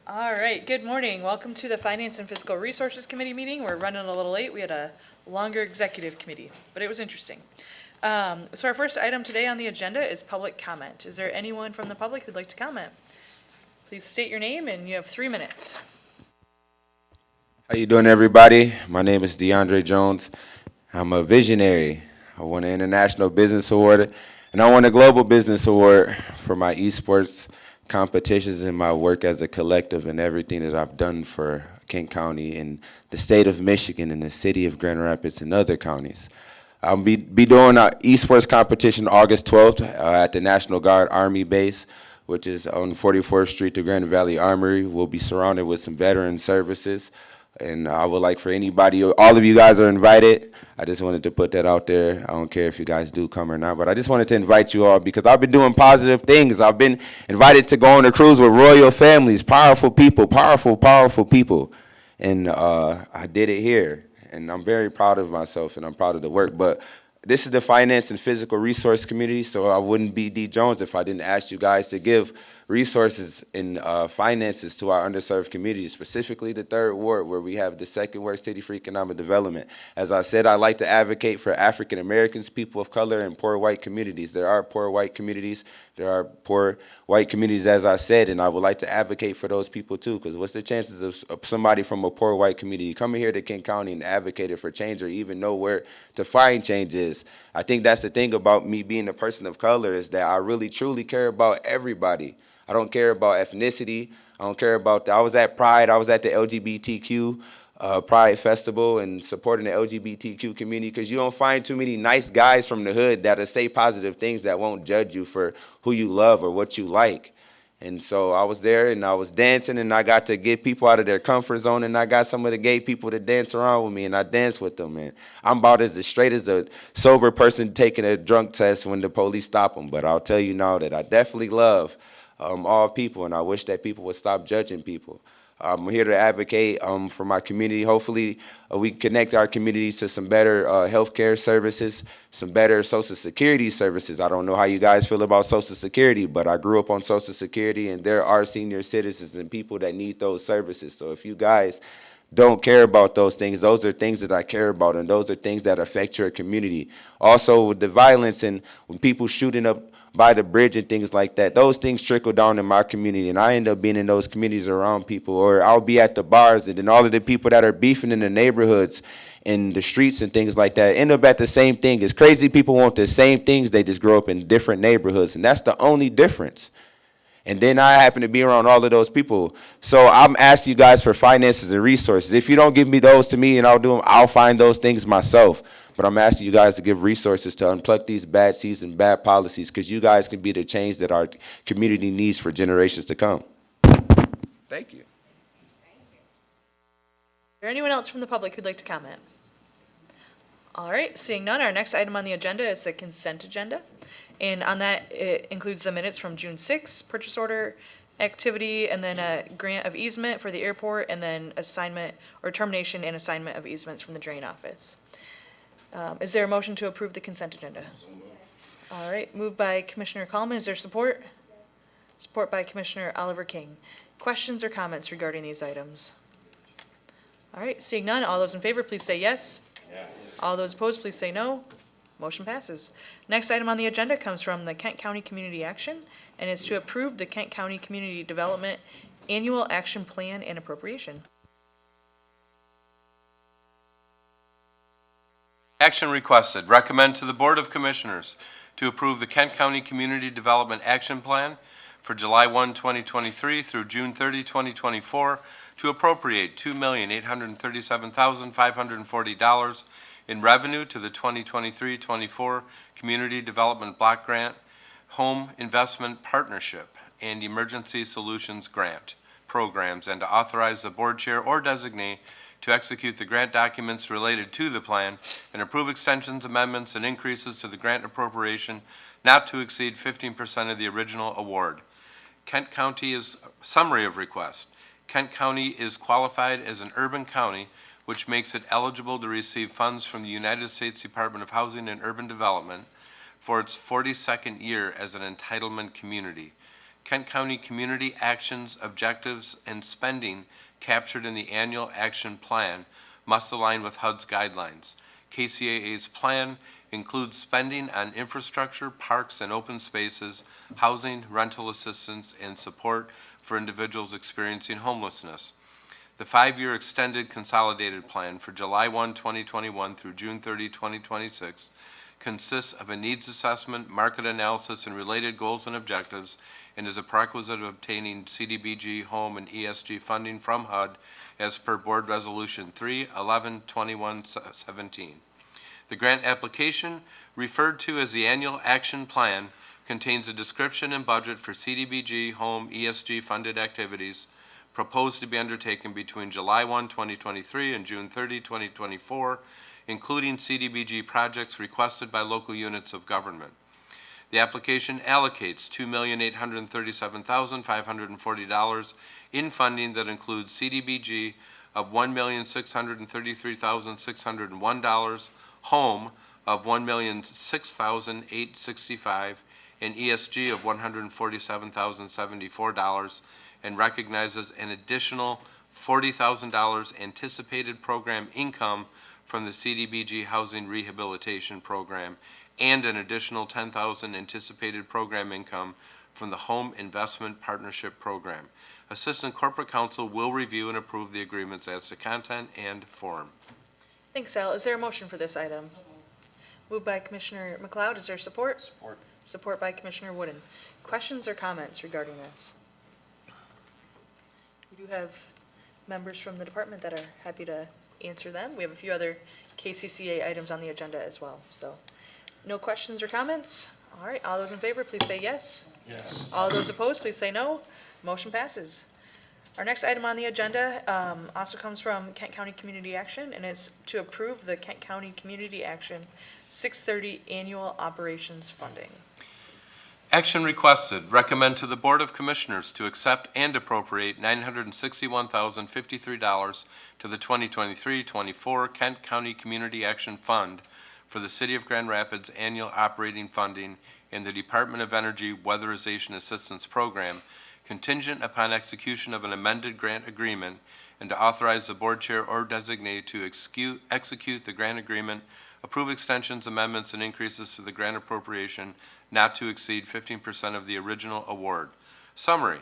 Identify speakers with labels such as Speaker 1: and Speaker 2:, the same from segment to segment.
Speaker 1: All right, good morning. Welcome to the Finance and Fiscal Resources Committee meeting. We're running a little late. We had a longer executive committee, but it was interesting. So our first item today on the agenda is public comment. Is there anyone from the public who'd like to comment? Please state your name and you have 3 minutes.
Speaker 2: How you doing, everybody? My name is DeAndre Jones. I'm a visionary. I won an International Business Award, and I won a Global Business Award for my esports competitions and my work as a collective and everything that I've done for Kent County and the state of Michigan and the city of Grand Rapids and other counties. I'll be doing an esports competition August 12th at the National Guard Army Base, which is on 44th Street to Grand Valley Armory. We'll be surrounded with some veteran services. And I would like for anybody, all of you guys are invited. I just wanted to put that out there. I don't care if you guys do come or not, but I just wanted to invite you all because I've been doing positive things. I've been invited to go on a cruise with royal families, powerful people, powerful people. And I did it here. And I'm very proud of myself and I'm proud of the work. But this is the finance and physical resource community, so I wouldn't be D. Jones if I didn't ask you guys to give resources and finances to our underserved communities, specifically the third ward where we have the second worst city for economic development. As I said, I like to advocate for African Americans, people of color, and poor white communities. There are poor white communities. There are poor white communities, as I said, and I would like to advocate for those people too, because what's the chances of somebody from a poor white community coming here to Kent County and advocating for change or even know where to find change is? I think that's the thing about me being a person of color is that I really truly care about everybody. I don't care about ethnicity. I don't care about I was at Pride. I was at the LGBTQ Pride Festival and supporting the LGBTQ community because you don't find too many nice guys from the hood that'll say positive things that won't judge you for who you love or what you like. And so I was there and I was dancing and I got to get people out of their comfort zone and I got some of the gay people to dance around with me and I danced with them. And I'm about as straight as a sober person taking a drunk test when the police stop them. But I'll tell you now that I definitely love all people, and I wish that people would stop judging people. I'm here to advocate for my community. Hopefully, we can connect our communities to some better healthcare services, some better Social Security services. I don't know how you guys feel about Social Security, but I grew up on Social Security, and there are senior citizens and people that need those services. So if you guys don't care about those are things that I care about, and those are things that affect your community. Also, with the violence and when people shooting up by the bridge and things like that, those things trickle down in my community, and I end up being in those communities around people, or I'll be at the bars, and then all of the people that are beefing in the neighborhoods, in the streets and things like that, end up at the same thing. It's crazy people want the same things, they just grow up in different neighborhoods, and that's the only difference. And then I happen to be around all of those people. So I'm asking you guys for finances and resources. If you don't give me those to me and I'll find those things myself. But I'm asking you guys to give resources to unplug these bad seeds and bad policies because you guys can be the change that our community needs for generations to come. Thank you.
Speaker 1: Is there anyone else from the public who'd like to comment? All right, seeing none, our next item on the agenda is the consent agenda. And on that, it includes the minutes from June 6th, purchase order activity, and then a grant of easement for the airport, and then assignment or termination and assignment of easements from the drain office. Is there a motion to approve the consent agenda? All right, moved by Commissioner Kallman. Is there support? Support by Commissioner Oliver King. Questions or comments regarding these items? All right, seeing none, all those in favor, please say yes. Yes. All those opposed, please say no. Motion passes. Next item on the agenda comes from the Kent County Community Action, and is to approve the Kent County Community Development Annual Action Plan and Appropriation.
Speaker 3: Action requested. Recommend to the Board of Commissioners to approve the Kent County Community Development Action Plan for July 1, 2023 through June 30, 2024 to appropriate $2,837,540 in revenue to the 2023-24 Community Development Block Grant, Home Investment Partnership, and Emergency Solutions Grant programs, and to authorize the board chair or designate to execute the grant documents related to the plan and approve extensions, amendments, and increases to the grant appropriation not to exceed 15% of the original award. Kent County is summary of request. Kent County is qualified as an urban county, which makes it eligible to receive funds from the United States Department of Housing and Urban Development for its 42nd year as an entitlement community. Kent County Community Actions, Objectives, and Spending captured in the Annual Action Plan must align with HUD's guidelines. KCAA's plan includes spending on infrastructure, parks and open spaces, housing, rental assistance, and support for individuals experiencing homelessness. The 5-year extended consolidated plan for July 1, 2021 through June 30, 2026 consists of a needs assessment, market analysis, and related goals and objectives, and is a prerequisite of obtaining CDBG, home, and ESG funding from HUD as per Board Resolution 3/11/2117. The grant application, referred to as the Annual Action Plan, contains a description and budget for CDBG, home, ESG funded activities proposed to be undertaken between July 1, 2023 and June 30, 2024, including CDBG projects requested by local units of government. The application allocates $2,837,540 in funding that includes CDBG of $1,633,601, home of $1,006,865, and ESG of $147,074, and recognizes an additional $40,000 anticipated program income from the CDBG Housing Rehabilitation Program and an additional $10,000 anticipated program income from the Home Investment Partnership Program. Assistant Corporate Counsel will review and approve the agreements as to content and form.
Speaker 1: Thanks, Al. Is there a motion for this item? Moved by Commissioner McLeod. Is there support?
Speaker 4: Support.
Speaker 1: Support by Commissioner Wooden. Questions or comments regarding this? We do have members from the department that are happy to answer them. We have a few other KCCA items on the agenda as well, so no questions or comments? All right, all those in favor, please say yes.
Speaker 4: Yes.
Speaker 1: All those opposed, please say no. Motion passes. Our next item on the agenda also comes from Kent County Community Action, and it's to approve the Kent County Community Action 630 Annual Operations Funding.
Speaker 3: Action requested, recommend to the Board of Commissioners to accept and appropriate $961,053 to the 2023-24 Kent County Community Action Fund for the City of Grand Rapids Annual Operating Funding in the Department of Energy Weatherization Assistance Program, contingent upon execution of an amended grant agreement, and to authorize the Board Chair or Designate to execute the grant agreement, approve extensions, amendments, and increases to the grant appropriation not to exceed 15% of the original award. Summary.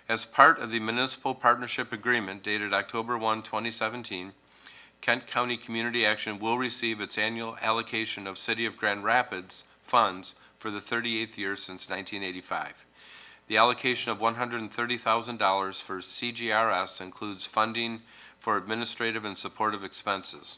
Speaker 3: As part of the Municipal Partnership Agreement dated October 1, 2017, Kent County Community Action will receive its annual allocation of City of Grand Rapids funds for the 38th year since 1985. The allocation of $130,000 for CGRS includes funding for administrative and supportive expenses.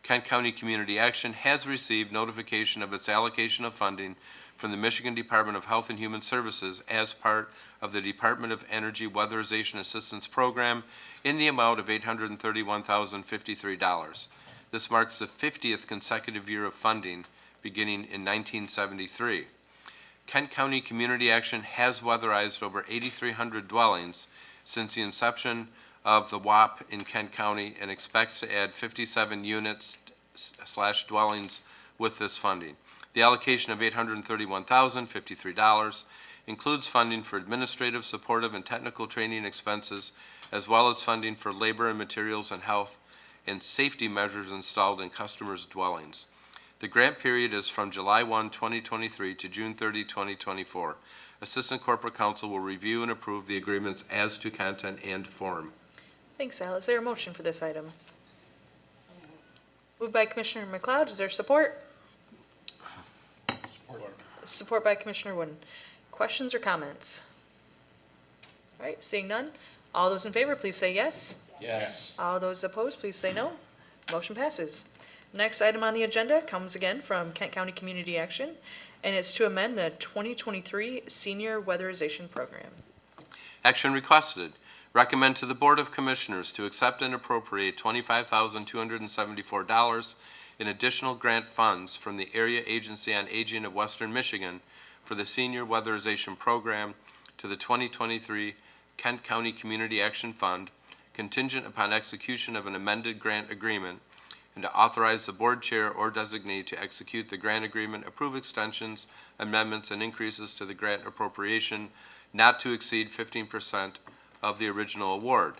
Speaker 3: Kent County Community Action has received notification of its allocation of funding from the Michigan Department of Health and Human Services as part of the Department of Energy Weatherization Assistance Program in the amount of $831,053. This marks the 50th consecutive year of funding, beginning in 1973. Kent County Community Action has weatherized over 8,300 dwellings since the inception of the WAP in Kent County and expects to add 57 units/dwellings with this funding. The allocation of $831,053 includes funding for administrative, supportive, and technical training expenses, as well as funding for labor and materials and health and safety measures installed in customers' dwellings. The grant period is from July 1, 2023 to June 30, 2024. Assistant Corporate Counsel will review and approve the agreements as to content and form.
Speaker 1: Thanks, Al. Is there a motion for this item? Moved by Commissioner McLeod. Is there support?
Speaker 4: Support.
Speaker 1: Support by Commissioner Wooden. Questions or comments? All right, seeing none. All those in favor, please say yes.
Speaker 4: Yes.
Speaker 1: All those opposed, please say no. Motion passes. Next item on the agenda comes again from Kent County Community Action, and it's to amend the 2023 Senior Weatherization Program.
Speaker 3: Action requested. Recommend to the Board of Commissioners to accept and appropriate $25,274 in additional grant funds from the Area Agency on Aging of Western Michigan for the Senior Weatherization Program to the 2023 Kent County Community Action Fund, contingent upon execution of an amended grant agreement, and to authorize the Board Chair or Designate to execute the grant agreement, approve extensions, amendments, and increases to the grant appropriation not to exceed 15% of the original award.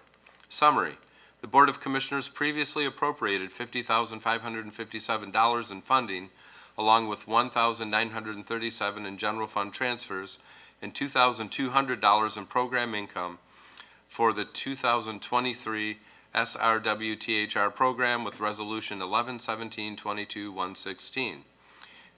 Speaker 3: Summary. The Board of Commissioners previously appropriated $50,557 in funding, along with $1,937 in general fund transfers and $2,200 in program income for the 2023 SRWTHR program with Resolution 11-17-22-116.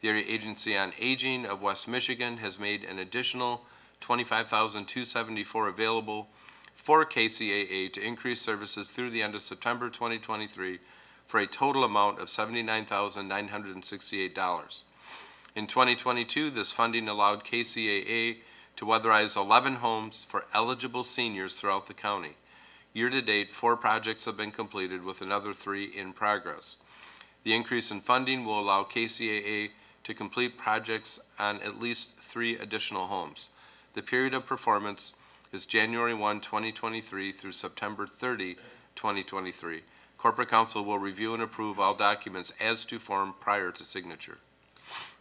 Speaker 3: The Area Agency on Aging of West Michigan has made an additional $25,274 available for KCAA to increase services through the end of September 2023 for a total amount of $79,968. In 2022, this funding allowed KCAA to weatherize 11 homes for eligible seniors throughout the county. Year-to-date, 4 projects have been completed with another 3 in progress. The increase in funding will allow KCAA to complete projects on at least 3 additional homes. The period of performance is January 1, 2023 through September 30, 2023. Corporate Counsel will review and approve all documents as to form prior to signature.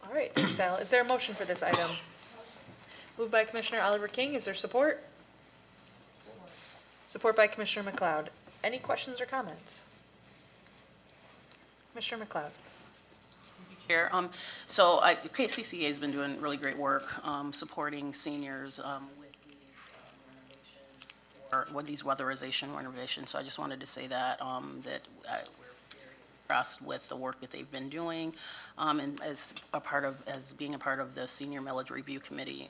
Speaker 1: All right, thanks, Sal. Is there a motion for this item? Moved by Commissioner Oliver King. Is there support? Support by Commissioner McLeod. Any questions or comments? Commissioner McLeod.
Speaker 4: Chair, KCCA has been doing really great work, supporting seniors, with these renovations, or with these weatherization renovations. So I just wanted to say that, we're very impressed with the work that they've been doing, and as being a part of the Senior Millage Review Committee,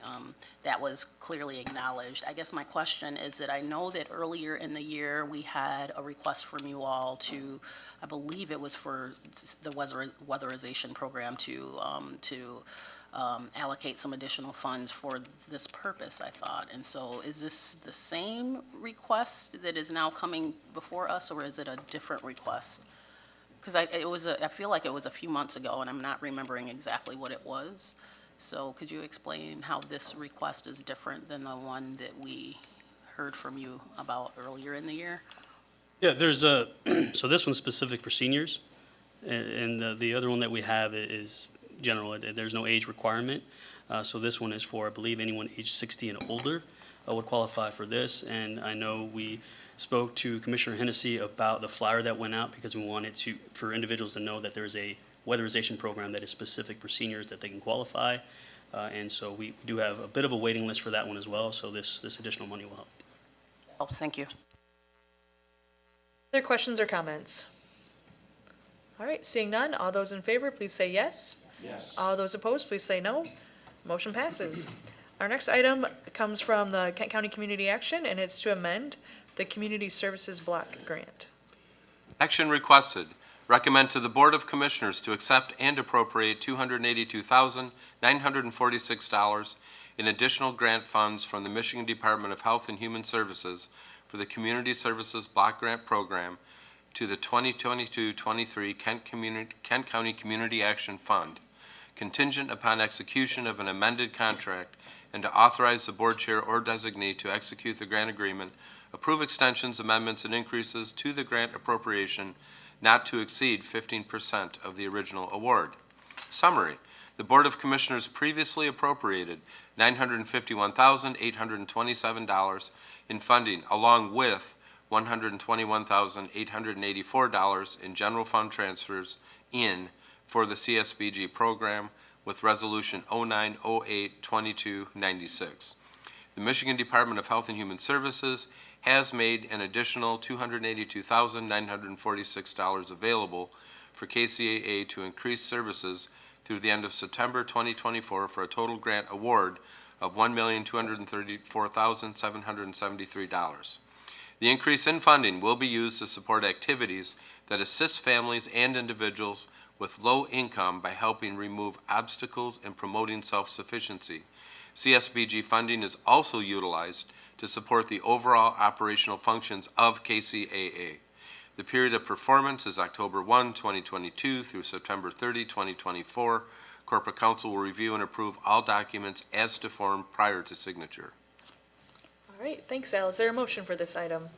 Speaker 4: that was clearly acknowledged. I guess my question is that I know that earlier in the year, we had a request from you all to, I believe it was for the weatherization program to allocate some additional funds for this purpose, I thought. And so is this the same request that is now coming before us, or is it a different request? Because I feel like it was a few months ago, and I'm not remembering exactly what it was. So could you explain how this request is different than the one that we heard from you about earlier in the year?
Speaker 5: Yeah, there's so this one's specific for seniors, and the other one that we have is general. There's no age requirement. So this one is for, I believe, anyone age 60 and older would qualify for this. And I know we spoke to Commissioner Hennessy about the flyer that went out because we wanted for individuals to know that there's a weatherization program that is specific for seniors that they can qualify. And so we do have a bit of a waiting list for that one as well. So this additional money will help.
Speaker 4: Helps, thank you.
Speaker 1: Other questions or comments? All right, seeing none, all those in favor, please say yes. Yes. All those opposed, please say no. Motion passes. Our next item comes from the Kent County Community Action, and it's to amend the Community Services Block Grant.
Speaker 3: Action requested. Recommend to the Board of Commissioners to accept and appropriate $282,946 in additional grant funds from the Michigan Department of Health and Human Services for the Community Services Block Grant Program to the 2022-23 Kent County Community Action Fund, contingent upon execution of an amended contract, and to authorize the board chair or designee to execute the grant agreement, approve extensions, amendments, and increases to the grant appropriation not to exceed 15% of the original award. Summary. The Board of Commissioners previously appropriated $951,827 in funding, along with $121,884 in general fund transfers for the CSBG program with Resolution 0908-2296. The Michigan Department of Health and Human Services has made an additional $282,946 available for KCAA to increase services through the end of September 2024 for a total grant award of $1,234,773. The increase in funding will be used to support activities that assist families and individuals with low income by helping remove obstacles and promoting self-sufficiency. CSBG funding is also utilized to support the overall operational functions of KCAA. The period of performance is October 1, 2022 through September 30, 2024. Corporate Counsel will review and approve all documents as to form prior to signature.
Speaker 1: All right, thanks, Al. Is there a motion for this item?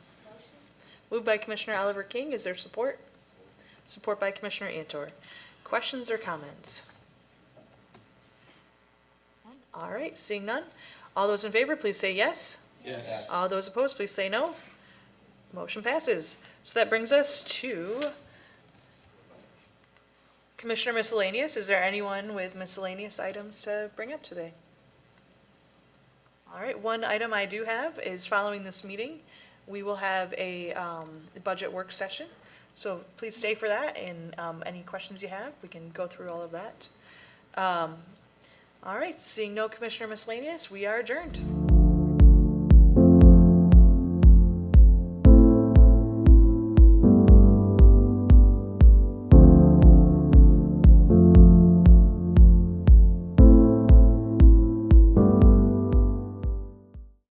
Speaker 1: Moved by Commissioner Oliver King. Is there support? Support by Commissioner Antor. Questions or comments? All right, seeing none. All those in favor, please say yes. Yes. All those opposed, please say no. Motion passes. So that brings us to Commissioner Miscellaneous. Is there anyone with miscellaneous items to bring up today? All right, one item I do have is following this meeting, we will have a budget work session. So please stay for that, and any questions you have, we can go through all of that. All right, seeing no Commissioner Miscellaneous, we are adjourned.